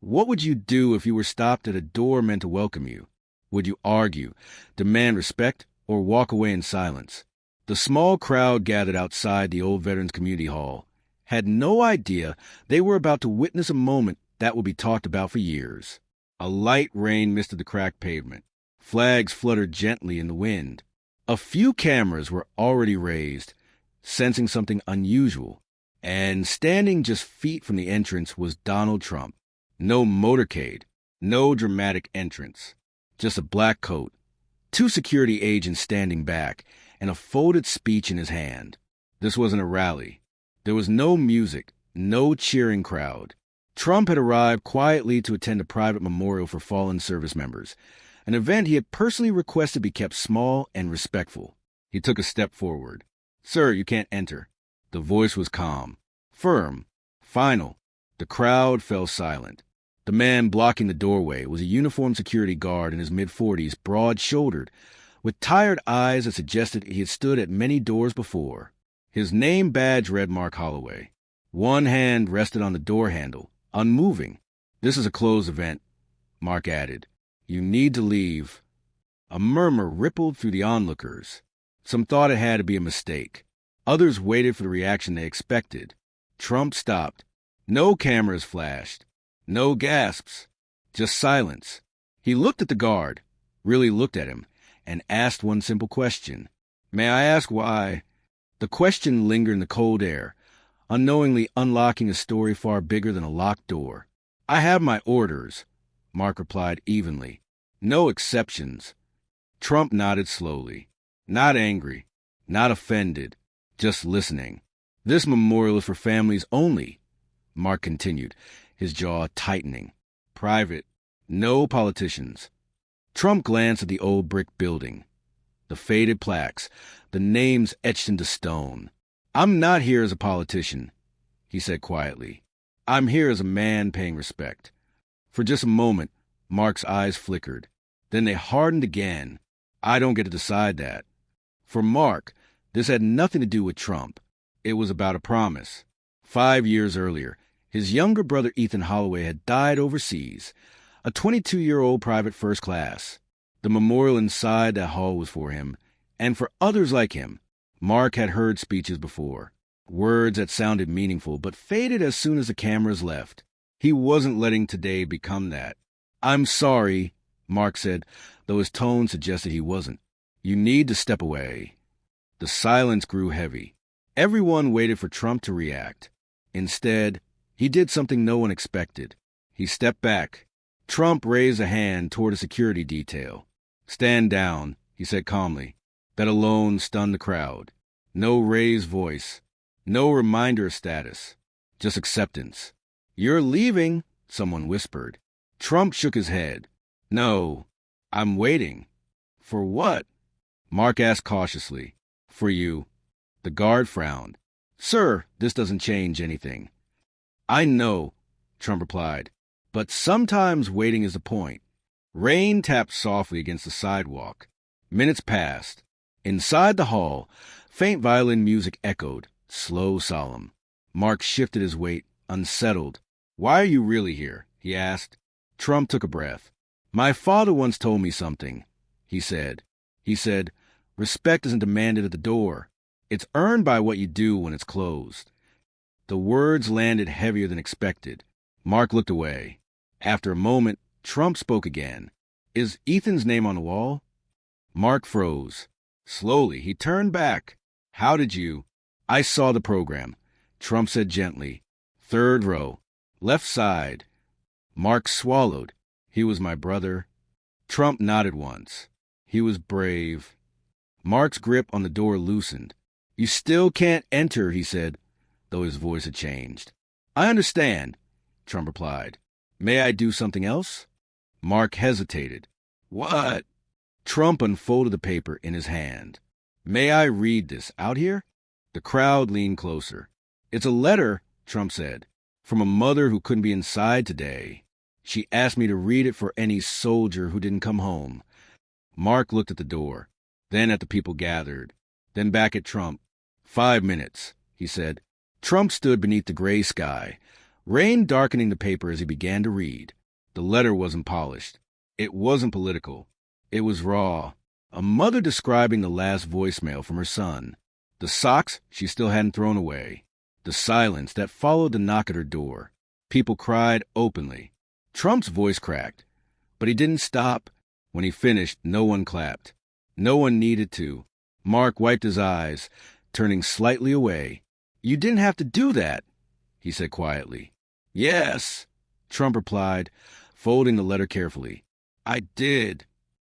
What would you do if you were stopped at a door meant to welcome you? Would you argue, demand respect, or walk away in silence? The small crowd gathered outside the old Veterans Community Hall had no idea they were about to witness a moment that would be talked about for years. A light rain misted the cracked pavement. Flags fluttered gently in the wind. A few cameras were already raised, sensing something unusual, and standing just feet from the entrance was Donald Trump. No motorcade, no dramatic entrance, just a black coat, two security agents standing back, and a folded speech in his hand. This wasn't a rally. There was no music, no cheering crowd. Trump had arrived quietly to attend a private memorial for fallen service members, an event he had personally requested be kept small and respectful. He took a step forward. "Sir, you can't enter." The voice was calm, firm, final. The crowd fell silent. The man blocking the doorway was a uniformed security guard in his mid-40s, broad-shouldered, with tired eyes that suggested he had stood at many doors before. His name badge read Mark Holloway. One hand rested on the door handle, unmoving. "This is a closed event," Mark added. "You need to leave." A murmur rippled through the onlookers. Some thought it had to be a mistake. Others waited for the reaction they expected. Trump stopped. No cameras flashed. No gasps. Just silence. He looked at the guard, really looked at him, and asked one simple question. "May I ask why?" The question lingered in the cold air, unknowingly unlocking a story far bigger than a locked door. "I have my orders," Mark replied evenly. "No exceptions." Trump nodded slowly. Not angry, not offended, just listening. "This memorial is for families only," Mark continued, his jaw tightening. "Private. No politicians." Trump glanced at the old brick building, the faded plaques, the names etched into stone. "I'm not here as a politician," he said quietly. "I'm here as a man paying respect." For just a moment, Mark's eyes flickered. Then they hardened again. "I don't get to decide that." For Mark, this had nothing to do with Trump. It was about a promise. 5 years earlier, his younger brother Ethan Holloway had died overseas, a 22-year-old private first class. The memorial inside that hall was for him, and for others like him. Mark had heard speeches before, words that sounded meaningful but faded as soon as the cameras left. He wasn't letting today become that. "I'm sorry," Mark said, though his tone suggested he wasn't. "You need to step away." The silence grew heavy. Everyone waited for Trump to react. Instead, he did something no one expected. He stepped back. Trump raised a hand toward a security detail. "Stand down," he said calmly. That alone stunned the crowd. No raised voice. No reminder of status. Just acceptance. "You're leaving," someone whispered. Trump shook his head. "No, I'm waiting." "For what?" Mark asked cautiously. "For you." The guard frowned. "Sir, this doesn't change anything." "I know," Trump replied, "but sometimes waiting is the point." Rain tapped softly against the sidewalk. Minutes passed. Inside the hall, faint violin music echoed, slow, solemn. Mark shifted his weight, unsettled. "Why are you really here?" he asked. Trump took a breath. "My father once told me something," he said. He said, "Respect isn't demanded at the door. It's earned by what you do when it's closed." The words landed heavier than expected. Mark looked away. After a moment, Trump spoke again. "Is Ethan's name on the wall?" Mark froze. Slowly, he turned back. "How did you—" "I saw the program," Trump said gently. "Third row. Left side." Mark swallowed. "He was my brother." Trump nodded once. "He was brave." Mark's grip on the door loosened. "You still can't enter," he said, though his voice had changed. "I understand," Trump replied. "May I do something else?" Mark hesitated. "What?" Trump unfolded the paper in his hand. "May I read this out here?" The crowd leaned closer. "It's a letter," Trump said, "from a mother who couldn't be inside today. She asked me to read it for any soldier who didn't come home." Mark looked at the door, then at the people gathered, then back at Trump. 5 minutes, he said. Trump stood beneath the gray sky, rain darkening the paper as he began to read. The letter wasn't polished. It wasn't political. It was raw. A mother describing the last voicemail from her son. The socks she still hadn't thrown away. The silence that followed the knock at her door. People cried openly. Trump's voice cracked, but he didn't stop. When he finished, no one clapped. No one needed to. Mark wiped his eyes, turning slightly away. "You didn't have to do that," he said quietly. "Yes," Trump replied, folding the letter carefully. "I did."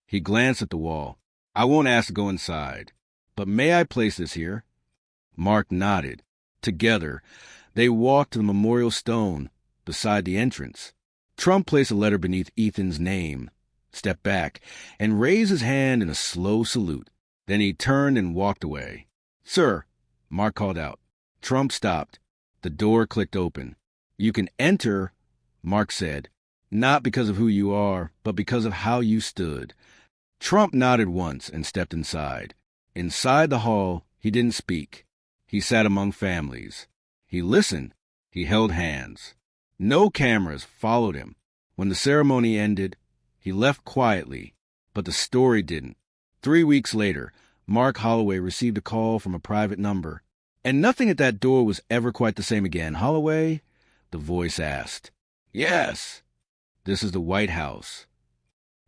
He glanced at the wall. "I won't ask to go inside, but may I place this here?" Mark nodded. Together, they walked to the memorial stone beside the entrance. Trump placed a letter beneath Ethan's name, stepped back, and raised his hand in a slow salute. Then he turned and walked away. "Sir," Mark called out. Trump stopped. The door clicked open. "You can enter," Mark said, "not because of who you are, but because of how you stood." Trump nodded once and stepped inside. Inside the hall, he didn't speak. He sat among families. He listened. He held hands. No cameras followed him. When the ceremony ended, he left quietly, but the story didn't. 3 weeks later, Mark Holloway received a call from a private number. "And nothing at that door was ever quite the same again, Holloway?" the voice asked. "Yes." "This is the White House."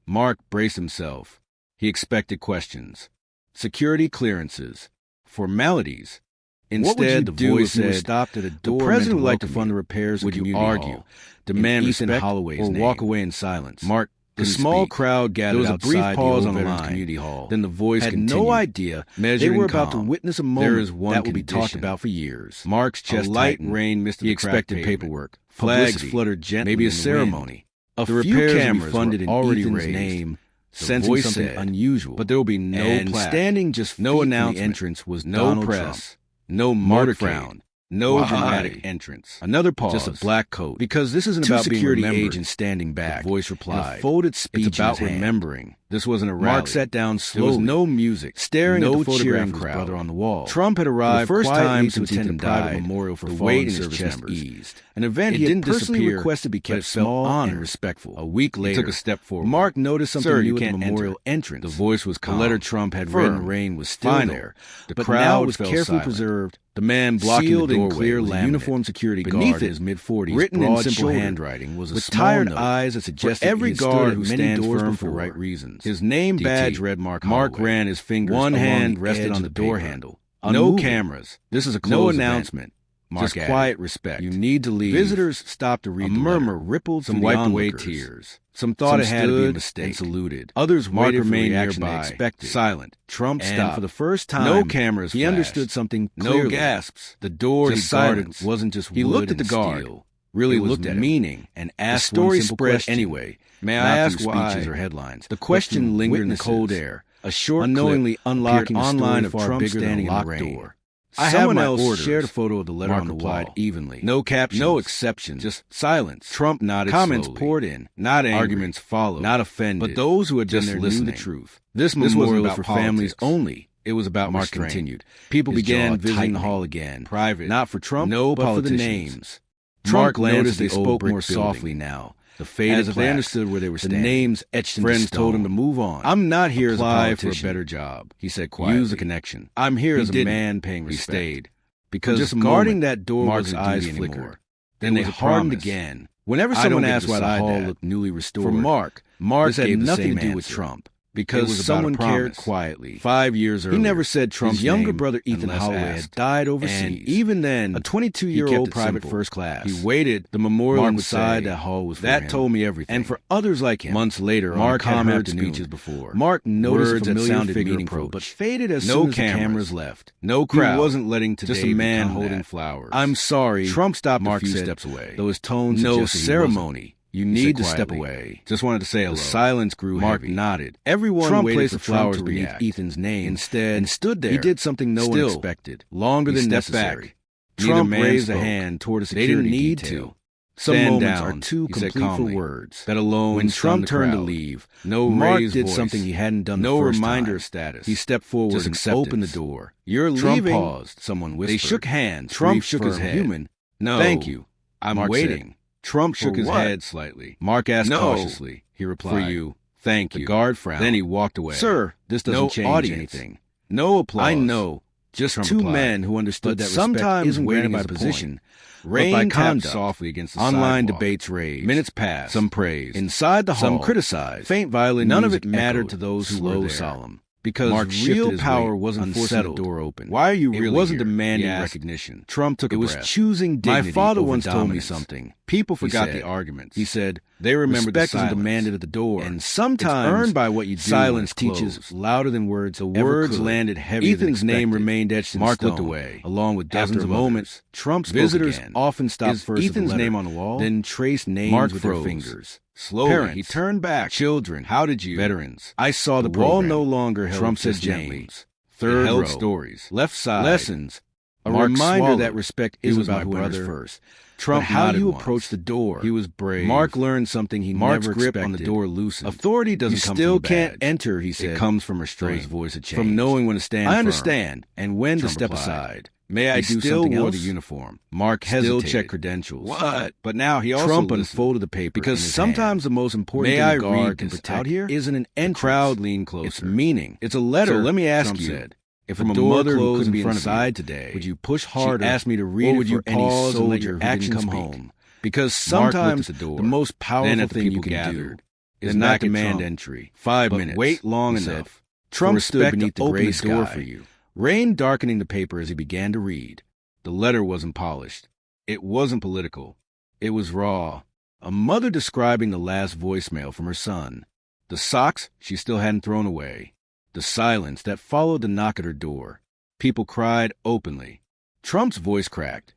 Mark braced himself. He expected questions. Security clearances. Formalities. Instead, the voice said, stopped at a door, "The president would like to fund the repairs of the community hall. Would you argue, demand respect, Holloway's or walk away in silence?" Mark, the small crowd gathered outside the brief pause on the line. Community hall. Then the voice had continued, no idea they were about to witness a moment that would be talked about for years. Mark's chest tightened. Rain misted the expected paperwork. Flags fluttered gently. Maybe a ceremony. A few cameras funded in already Ethan's name. Sensing something unusual, but there will be no plaque. Standing just no announcement. The entrance was no press. No motorcade, no dramatic entrance. Another pause. Just a black coat. "Because this isn't about being remembered." Agents standing back. The voice replied. A folded speech. "It's about remembering." This wasn't a rally. Mark sat down slowly. There was no music. Staring at the photograph of his brother on the wall. Trump had arrived for the first time since Ethan died. Memorial for the weight in his chest eased. An event he had personally requested be kept small and respectful. A week later, he took a step forward. Mark noticed something new at the memorial entrance. The voice was calm. The letter Trump had written, Rain, was still there. The crowd was carefully preserved. The man blocking the doorway clear was a uniformed security guard in his mid-40s. Written in simple handwriting was a with tired eyes that suggested every guard who stands firm for the right reasons. His name badge read Mark Holloway. Mark ran his fingers. One hand rested on the door handle. No cameras. This is a closed announcement. Mark just quiet respect. You need to leave. Visitors stopped to read. A murmur rippled. Some wiped away tears. Some thought it had to be a mistake and saluted. Others waited for reaction nearby. Expected. Silent. Trump stopped. And for the first time, no cameras. He understood something clearly. No gasps. The door he guarded wasn't just wood. He looked at the guard. Really looked at meaning and asked. The story spread anyway. May I ask why? Speeches or headlines. The question lingered in the cold air. A short unknowingly unlocking online of Trump standing in the rain. Someone else shared a photo of the letter on the wall. Evenly. No captions. No exceptions. Just silence. Trump nodded. Comments poured in. Not angry. Arguments followed. Not offended. But those who had just listened knew the truth. This memorial was for families only. It was about Mark restraint. Continued. People began visiting the hall again. Private. Not for Trump, no but for the names. Trump noticed they spoke more softly now. The faded as if they understood where they were standing. The names etched into Friends told him to move on. "I'm not here as a politician. For a better job," he said quietly. "Use the connection. I'm here as a man paying respect." He stayed. Because just guarding that door, Mark's eyes flickered. Then they hardened again. Whenever someone asked why the hall looked newly restored, for Mark, this had nothing to do with Trump. Because someone cared quietly. 5 years earlier, he never said Trump's younger brother Ethan Holloway had died overseas. And even then, a 22-year-old private first class. He waited. The memorial inside that hall was for him. That told me everything. And for others like him. Months later, Mark had heard speeches before. Mark noticed a familiar figure approach, but faded as soon as the cameras left. No crowd. He wasn't letting today just a man holding flowers. "I'm sorry." Trump stopped Mark a few steps away. Though his tone suggested no ceremony. "You need to step away." Just wanted to say hello. The silence grew Mark heavy. Nodded. Everyone Trump waited for flowers beneath Ethan's name. Instead, and stood there. He did something no one expected. Longer than necessary. Trump raised a hand toward a security detail. They didn't need to. Some moments are too complete for words. That alone. When Trump turned to leave, Mark did something he hadn't done the first time. No reminder of status. He stepped forward and opened the door. "You're leaving." Trump paused. Someone whispered. They shook hands. Trump shook his head. "No. Thank you." I'm Mark waiting. said. Trump shook his what? head slightly. Mark asked cautiously. He replied, For you. Thank The you. guard frowned. Then he walked away. Sir, this doesn't No change audience. anything. No applause. I know. Just Trump two replied. men who understood But that sometimes respect isn't waiting granted by is a position, point. but Rain by tapped conduct. softly against the Online sidewalk. debates raged. Minutes passed. Some praised. Inside the hall, Some criticized. faint violin None of music it mattered echoed to those who slow, were there. solemn. Because Mark shifted real his power weight, wasn't forcing the unsettled. door open. Why are you It really wasn't here? demanding He asked. recognition. Trump took a It was breath. choosing dignity. My father over once told me dominance. something. People He forgot said. the arguments. He said, They remembered respect the isn't silence. demanded at the door, And it's sometimes earned by what you do. silence when it's teaches closed. louder than words. The ever words could. landed heavier than Ethan's name expected. remained etched in Mark stone, looked away, along with dozens After a of moment, others. Trump spoke Visitors again. often stopped Is first Ethan's with the letter, name on the wall? then traced names Mark with froze. their fingers. Slowly, Parents, he turned back. Children, How did you? Veterans. I saw the wall program. no longer held Trump said just gently. names. Third It held row. stories. Left side. Lessons. A Mark reminder swallowed. that respect He isn't was about my who enters brother. first. Trump But how nodded you once. approach the door. He was brave. Mark learned something he Mark's never grip expected. on the door loosened. Authority doesn't You come still from a can't badge. enter, he said. It comes from restraint. His voice had changed. From knowing when to stand I firm understand. and when Trump to step replied. aside. May I He do still something wore else? the uniform. Mark Still hesitated. check credentials. What? But now he also Trump listened. unfolded the paper Because in his sometimes hand. the most important May thing I a guard read can this protect out here? isn't an The entrance. crowd leaned closer. It's meaning. It's a letter. So let me ask Trump you, said. If from a a door mother who closed couldn't in be front of inside you, today, would you push she harder? asked me to read or it would you for any pause and let soldier your who didn't actions come speak? home? Because Mark looked at sometimes the door. the most powerful Then at the thing you people can gathered. do is Then not back at demand Trump. entry. 5 but minutes. wait long he said. enough. Trump For stood respect beneath to the open gray the door sky, for you. rain darkening the paper as he began to read. The letter wasn't polished. It wasn't political. It was raw. A mother describing the last voicemail from her son. The socks she still hadn't thrown away. The silence that followed the knock at her door. People cried openly. Trump's voice cracked,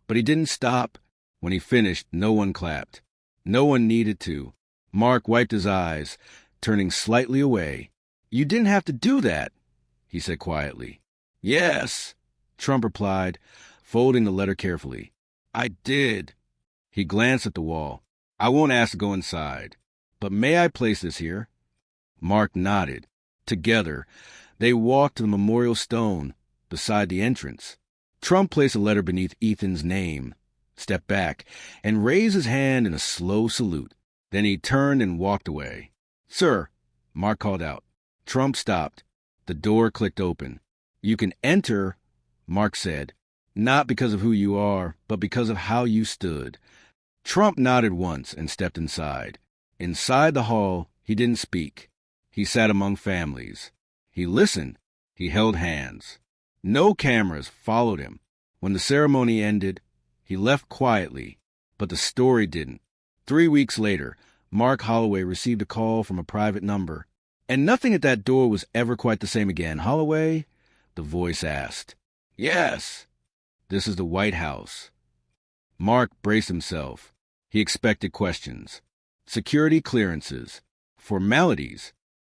but he didn't stop. When he finished, no one clapped. No one needed to. Mark wiped his eyes, turning slightly away. You didn't have to do that, he said quietly. Yes, Trump replied, folding the letter carefully. I did. He glanced at the wall. I won't ask to go inside, but may I place this here? Mark nodded. Together, they walked to the memorial stone beside the entrance. Trump placed a letter beneath Ethan's name, stepped back, and raised his hand in a slow salute. Then he turned and walked away. Sir, Mark called out. Trump stopped. The door clicked open. You can enter, Mark said, not because of who you are, but because of how you stood. Trump nodded once and stepped inside. Inside the hall, he didn't speak. He sat among families. He listened. He held hands. No cameras followed him. When the ceremony ended, he left quietly, but the story didn't. 3 weeks later, Mark Holloway received a call from a private number. And nothing at that door was ever quite the same again. Holloway? The voice asked. Yes. This is the White House. Mark braced himself. He expected questions. Security clearances. Formalities.